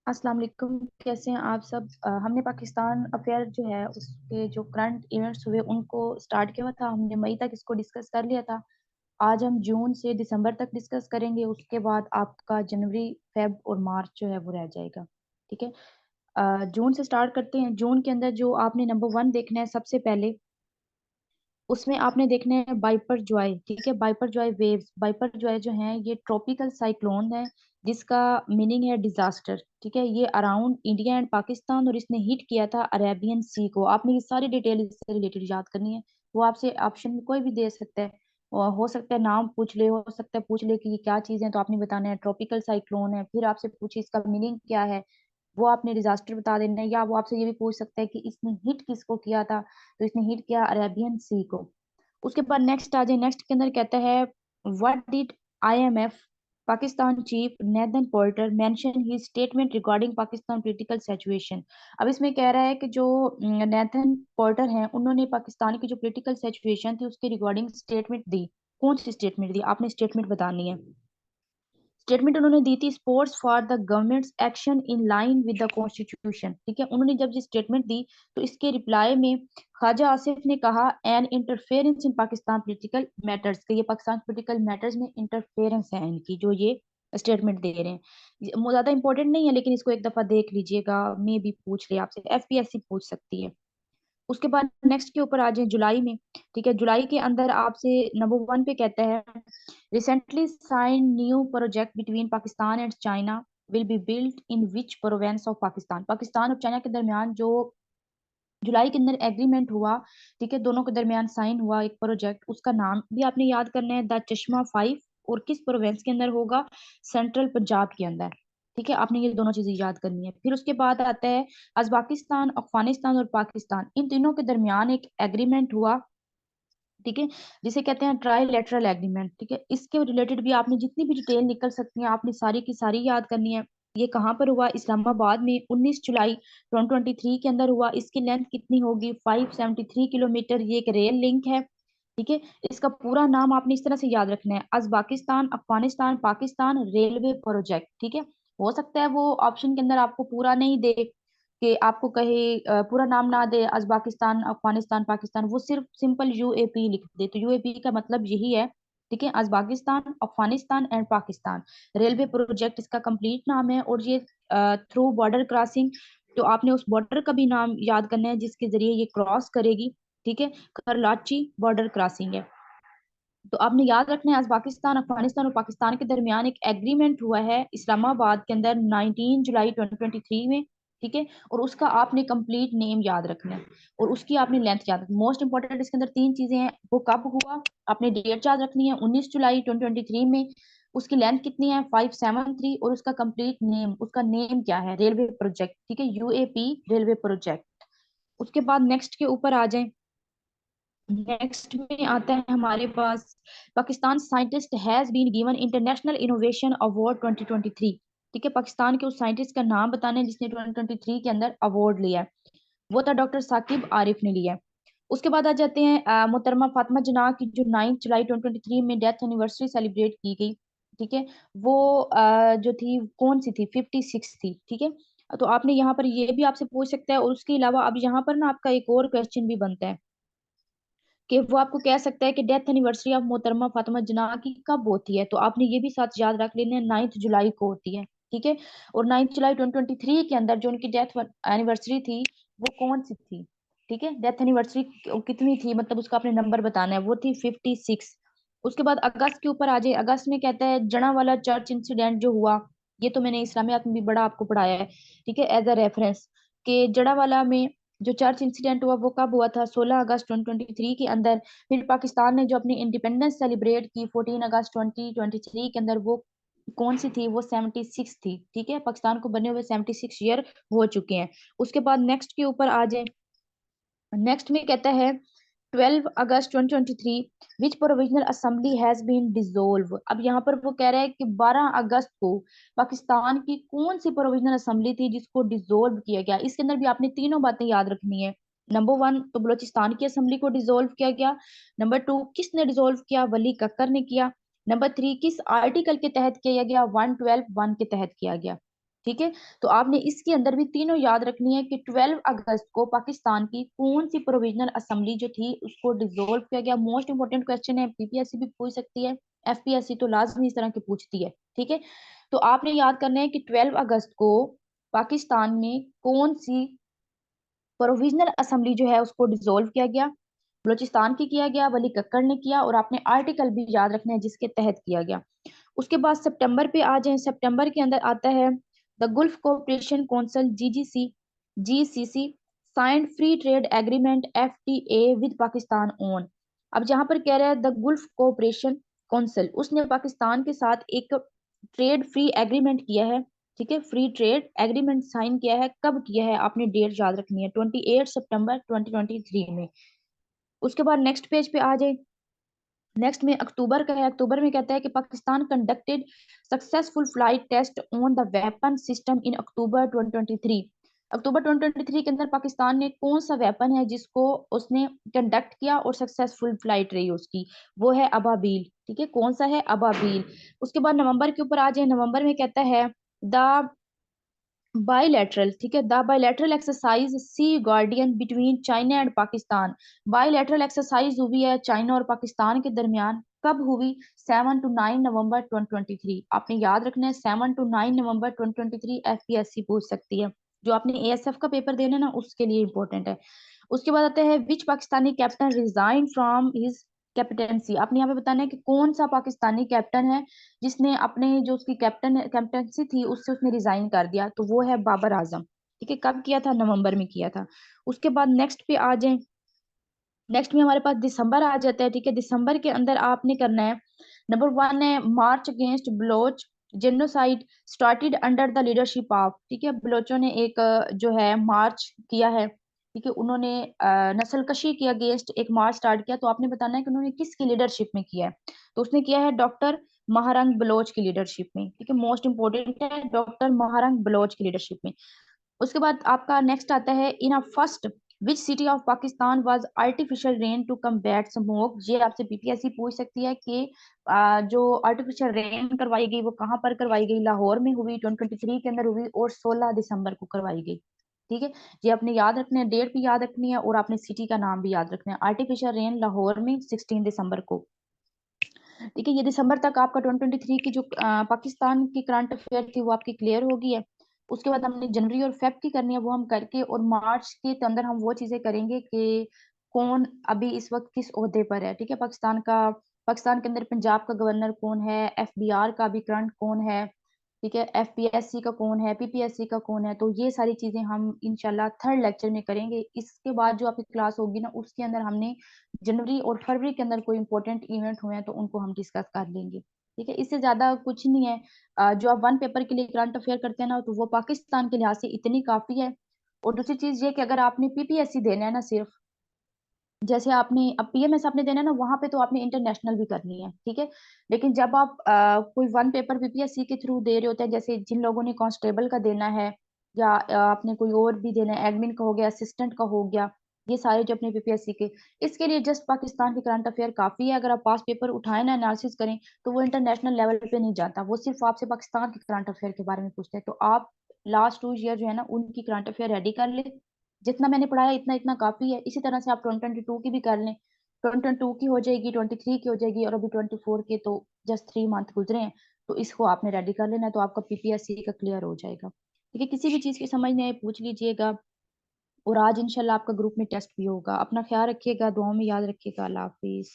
अस्सलाम वालेकुम। कैसे हैं आप सब? हमने पाकिस्तान अफेयर जो है उसके जो करंट इवेंट्स हुए उनको स्टार्ट किया हुआ था। हमने मई तक इसको डिस्कस कर लिया था। आज हम जून से दिसंबर तक डिस्कस करेंगे। उसके बाद आपका जनवरी, फेब और मार्च जो है वो रह जाएगा। ठीक है। जून से स्टार्ट करते हैं। जून के अंदर जो आपने नंबर 1 देखना है सबसे पहले, उसमें आपने देखना है बाइपर जॉय। ठीक है, wiper Joy waves. Wiper Joy जो है ये ट्रॉपिकल साइक्लोन है जिसका मीनिंग है डिजास्टर। ठीक है, ये अराउंड इंडिया एंड पाकिस्तान और इसने हिट किया था अरेबियन सी को। आपने ये सारी डिटेल इससे रिलेटेड याद करनी है। वो आपसे ऑप्शन में कोई भी दे सकता है, और हो सकता है नाम पूछ ले, हो सकता है पूछ ले कि ये क्या चीज है, तो आपने बताना है ट्रॉपिकल साइक्लोन है। फिर आपसे पूछे इसका मीनिंग क्या है, वो आपने डिजास्टर बता देना है। या वो आपसे ये भी पूछ सकता है कि इसने हिट किसको किया था, तो इसने हिट किया अरेबियन सी को। उसके बाद नेक्स्ट आ जाए। नेक्स्ट के अंदर कहता है what did IMF Pakistan chief Nathan porter mention he statement regarding Pakistan political situation. अब इसमें कह रहा है कि जो नेथन पोर्टर हैं उन्होंने पाकिस्तान की जो पॉलिटिकल सिचुएशन थी उसके रिगार्डिंग स्टेटमेंट दी। कौन सी स्टेटमेंट दी, आपने स्टेटमेंट बतानी है। स्टेटमेंट उन्होंने दी थी sports for the governments action in line with the constitution. ठीक है, उन्होंने जब ये स्टेटमेंट दी तो इसके रिप्लाई में ख्वाजा आसिफ ने कहा an interference in Pakistan political matters, के ये पाकिस्तान पॉलिटिकल मैटर्स में इंटरफेरेंस है इनकी, जो ये स्टेटमेंट दे रहे हैं। ज्यादा इंपॉर्टेंट नहीं है लेकिन इसको एक दफा देख लीजिएगा, मे भी पूछ ले आपसे, एफपीएससी पूछ सकती है। उसके बाद नेक्स्ट के ऊपर आ जाए जुलाई में। ठीक है, जुलाई के अंदर आपसे नंबर 1 पे कहता है recently sign new project between Pakistan and China will be built in which province of Pakistan. Pakistan और चाइना के दरमियान जो जुलाई के अंदर एग्रीमेंट हुआ, ठीक है, दोनों के दरमियान साइन हुआ एक प्रोजेक्ट, उसका नाम भी आपने याद करना है, द चश्मा 5। और किस प्रोवेंस के अंदर होगा, सेंट्रल पंजाब के अंदर। ठीक है, आपने ये दोनों चीजें याद करनी है। फिर उसके बाद आता है अफगानिस्तान, अफगानिस्तान और पाकिस्तान, इन तीनों के दरमियान एक एग्रीमेंट हुआ। ठीक है, जिसे कहते हैं ट्राईलेटरल एग्रीमेंट। ठीक है, इसके रिलेटेड भी आपने जितनी भी डिटेल निकल सकती है आपने सारी की सारी याद करनी है। ये कहाँ पर हुआ, इस्लामाबाद में 19 जुलाई 2023 के अंदर हुआ। इसकी लेंथ कितनी होगी, 573 किलोमीटर। ये एक रेल लिंक है। ठीक है, इसका पूरा नाम आपने इस तरह से याद रखना है, Uzbekistan Afghanistan Pakistan railway project. ठीक है, हो सकता है वो ऑप्शन के अंदर आपको पूरा नहीं दे, कि आपको कहे पूरा नाम ना दे, अजबाकिस्तान अफगानिस्तान पाकिस्तान, वो सिर्फ सिंपल यूएपी लिख दे, तो यूएपी का मतलब यही है। ठीक है, Uzbekistan Afghanistan and Pakistan railway project इसका कंप्लीट नाम है। और ये थ्रू बॉर्डर क्रॉसिंग, तो आपने उस बॉर्डर का भी नाम याद करना है जिसके जरिए ये क्रॉस करेगी। ठीक है, करलाची बॉर्डर क्रॉसिंग है। तो आपने याद रखना है अफगानिस्तान अफगानिस्तान और पाकिस्तान के दरमियान एक एग्रीमेंट हुआ है इस्लामाबाद के अंदर 19 जुलाई 2023 में। ठीक है, और उसका आपने कंप्लीट नेम याद रखना है और उसकी आपने लेंथ याद रखनी। मोस्ट इंपॉर्टेंट इसके अंदर 3 चीजें हैं, वो कब हुआ, आपने डेट याद रखनी है 19 जुलाई 2023 में। उसकी लेंथ कितनी है 573, और उसका कंप्लीट नेम, उसका नेम क्या है, रेलवे प्रोजेक्ट। ठीक है, यूएपी रेलवे प्रोजेक्ट। उसके बाद नेक्स्ट के ऊपर आ जाए। नेक्स्ट में आता है हमारे पास Pakistan scientist has been given international innovation award 2023। ठीक है, पाकिस्तान के उस साइंटिस्ट का नाम बताने जिसने 2023 के अंदर अवार्ड लिया है, वो था डॉक्टर साकिब आरिफ ने लिया है। उसके बाद आ जाते हैं मोहतरमा फातिमा जना की जो 9 जुलाई 2023 में डेथ एनिवर्सरी सेलिब्रेट की गई। ठीक है, वो जो थी कौन सी थी, 56 थी। ठीक है, तो आपने यहाँ पर ये भी आपसे पूछ सकता है। और उसके अलावा अब यहाँ पर ना आपका एक और क्वेश्चन भी बनता है कि वो आपको कह सकता है कि डेथ एनिवर्सरी ऑफ मोहतरमा फातिमा जना की कब होती है, तो आपने ये भी साथ याद रख लेना है, 9 जुलाई को होती है। ठीक है, और 9 जुलाई 2023 के अंदर जो उनकी डेथ एनिवर्सरी थी वो कौन सी थी। ठीक है, डेथ एनिवर्सरी कितनी थी, मतलब उसका आपने नंबर बताना है, वो थी 56। उसके बाद अगस्त के ऊपर आ जाए। अगस्त में कहता है जड़ा वाला चर्च इंसिडेंट जो हुआ, ये तो मैंने इस्लामियात में भी बड़ा आपको पढ़ाया है। ठीक है, एज अ रेफरेंस, कि जड़ावाला में जो चर्च इंसिडेंट हुआ वो कब हुआ था, 16 अगस्त 2023 के अंदर। फिर पाकिस्तान ने जो अपनी इंडिपेंडेंस सेलिब्रेट की 14 अगस्त 2023 के अंदर, वो कौन सी थी, वो 76 थी। ठीक है, पाकिस्तान को बने हुए 76 ईयर हो चुके हैं। उसके बाद नेक्स्ट के ऊपर आ जाए। नेक्स्ट में कहता है 12 August 2023 which provisional assembly has been dissolve. अब यहाँ पर वो कह रहा है कि 12 अगस्त को पाकिस्तान की कौन सी प्रोविजनल असेंबली थी जिसको डिसॉल्व किया गया। इसके अंदर भी आपने तीनों बातें याद रखनी है। नंबर 1 तो बलोचिस्तान की असेंबली को डिसॉल्व किया गया। नंबर 2 किसने डिसॉल्व किया, वली कक्कर ने किया। नंबर 3 किस आर्टिकल के तहत किया गया, 112(1) के तहत किया गया। ठीक है। तो आपने इसके अंदर भी तीनों याद रखनी है कि 12 अगस्त को पाकिस्तान की कौन सी प्रोविजनल असेंबली जो थी उसको डिसॉल्व किया गया। मोस्ट इंपोर्टेंट क्वेश्चन है, पीपीएससी भी पूछ सकती है, एफपीएससी तो लाजमी इस तरह की पूछती है। ठीक है, तो आपने याद करना है कि 12 अगस्त को पाकिस्तान में कौन सी प्रोविजनल असेंबली जो है उसको डिसॉल्व किया गया। बलूचिस्तान की किया गया, वली कक्कड़ ने किया, और आपने आर्टिकल भी याद रखना है जिसके तहत किया गया। उसके बाद सितंबर पे आ जाए, सितंबर के अंदर आता है the Gulf cooperation council GGC GCC signed free trade agreement FTA with Pakistan on. अब जहां पर कह रहा है द गुल्फ कोऑपरेशन काउंसिल, उसने पाकिस्तान के साथ एक ट्रेड फ्री एग्रीमेंट किया है। ठीक है, फ्री ट्रेड एग्रीमेंट साइन किया है, कब किया है आपने डेट याद रखनी है, 28 सितंबर 2023 में। उसके बाद नेक्स्ट पेज पे आ जाए, नेक्स्ट में अक्टूबर का है। अक्टूबर में कहता है कि Pakistan conducted successful flight test on the weapon system in October 2023। October 2023 के अंदर पाकिस्तान ने कौन सा वेपन है जिसको उसने कंडक्ट किया और सक्सेसफुल फ्लाइट रही उसकी, वो है अबाबील। ठीक है, कौन सा है, अबाबील। उसके बाद नवंबर के ऊपर आ जाए, नवंबर में कहता है द बायलैटरल, ठीक है, the bilateral exercise sea guardian between China and Pakistan. Bilateral exercise हुई है चाइना और पाकिस्तान के दरमियान, कब हुई, 7 to 9 नवंबर 2023। आपने याद रखना है 7 to 9 नवंबर 2023, एफपीएससी पूछ सकती है। जो आपने एएसएफ का पेपर देना है ना उसके लिए इंपॉर्टेंट है। उसके बाद आता है which Pakistani captain resign from his captaincy. आपने यहाँ पे बताना है कि कौन सा पाकिस्तानी कैप्टन है जिसने अपने जो उसकी कैप्टनसी थी उससे उसने रिजाइन कर दिया, तो वो है बाबर आजम। ठीक है, कब किया था, नवंबर में किया था। उसके बाद नेक्स्ट पे आ जाए, नेक्स्ट में हमारे पास दिसंबर आ जाता है। ठीक है, दिसंबर के अंदर आपने करना है, नंबर 1 है march against Baloch genocide started under the leadership of. ठीक है, बलोचों ने एक जो है मार्च किया है। ठीक है, उन्होंने नस्लकशी के अगेंस्ट एक मार्च स्टार्ट किया, तो आपने बताना है कि उन्होंने किसकी लीडरशिप में किया है। तो उसने किया है डॉक्टर महारंग बलोच की लीडरशिप में। ठीक है, मोस्ट इंपोर्टेंट है, डॉक्टर महारंग बलोच की लीडरशिप में। उसके बाद आपका नेक्स्ट आता है in a first which city of Pakistan was artificial rain to combat smog. ये आपसे पीपीएससी पूछ सकती है कि जो आर्टिफिशियल रेन करवाई गई वो कहाँ पर करवाई गई, लाहौर में हुई, 2023 के अंदर हुई, और 16 दिसंबर को करवाई गई। ठीक है, ये आपने याद रखना है, डेट भी याद रखनी है और आपने सिटी का नाम भी याद रखना है। आर्टिफिशियल रेन लाहौर में 16 दिसंबर को। ठीक है, ये दिसंबर तक आपका 2023 की जो पाकिस्तान की करंट अफेयर थी वो आपकी क्लियर होगी है। उसके बाद हमने जनवरी और फेब की करनी है, वो हम करके, और मार्च के अंदर हम वो चीजें करेंगे कि कौन अभी इस वक्त किस ओहदे पर है। ठीक है, पाकिस्तान के अंदर पंजाब का गवर्नर कौन है, एफबीआर का अभी करंट कौन है, ठीक है, एफपीएससी का कौन है, पीपीएससी का कौन है। तो ये सारी चीजें हम इंशाल्लाह थर्ड लेक्चर में करेंगे। इसके बाद जो आपकी क्लास होगी ना उसके अंदर हमने जनवरी और फरवरी के अंदर कोई इंपॉर्टेंट इवेंट हुए हैं तो उनको हम डिस्कस कर लेंगे। ठीक है, इससे ज्यादा कुछ नहीं है। जो आप वन पेपर के लिए करंट अफेयर करते हैं ना तो वो पाकिस्तान के लिहाज से इतनी काफी है। और दूसरी चीज ये कि अगर आपने पीपीएससी देना है ना सिर्फ, जैसे आपने अब पीएमएस आपने देना है ना वहां पे तो आपने इंटरनेशनल भी करनी है। ठीक है, लेकिन जब आप कोई वन पेपर पीपीएससी के थ्रू दे रहे होते हैं, जैसे जिन लोगों ने कांस्टेबल का देना है या आपने कोई और भी देना है, एडमिन का हो गया, असिस्टेंट का हो गया, ये सारे जो अपने पीपीएससी के, इसके लिए जस्ट पाकिस्तान के करंट अफेयर काफी है। अगर आप पास पेपर उठाए ना, एनालिसिस करें, तो वो इंटरनेशनल लेवल पे नहीं जाता, वो सिर्फ आपसे पाकिस्तान के करंट अफेयर के बारे में पूछते हैं। तो आप लास्ट 2 ईयर जो है ना उनकी करंट अफेयर रेडी कर ले, जितना मैंने पढ़ाया इतना इतना काफी है। इसी तरह से आप 2022 की भी कर लें, 2022 की हो जाएगी, 23 की हो जाएगी, और अभी 24 के तो जस्ट 3 मंथ गुजरे हैं। तो इसको आपने रेडी कर लेना है, तो आपका पीपीएससी का क्लियर हो जाएगा। ठीक है, किसी भी चीज की समझ नहीं आए पूछ लीजिएगा। और आज इंशाल्लाह आपका ग्रुप में टेस्ट भी होगा। अपना ख्याल रखिएगा, दुआओं में याद रखिएगा। अल्लाह हाफिज।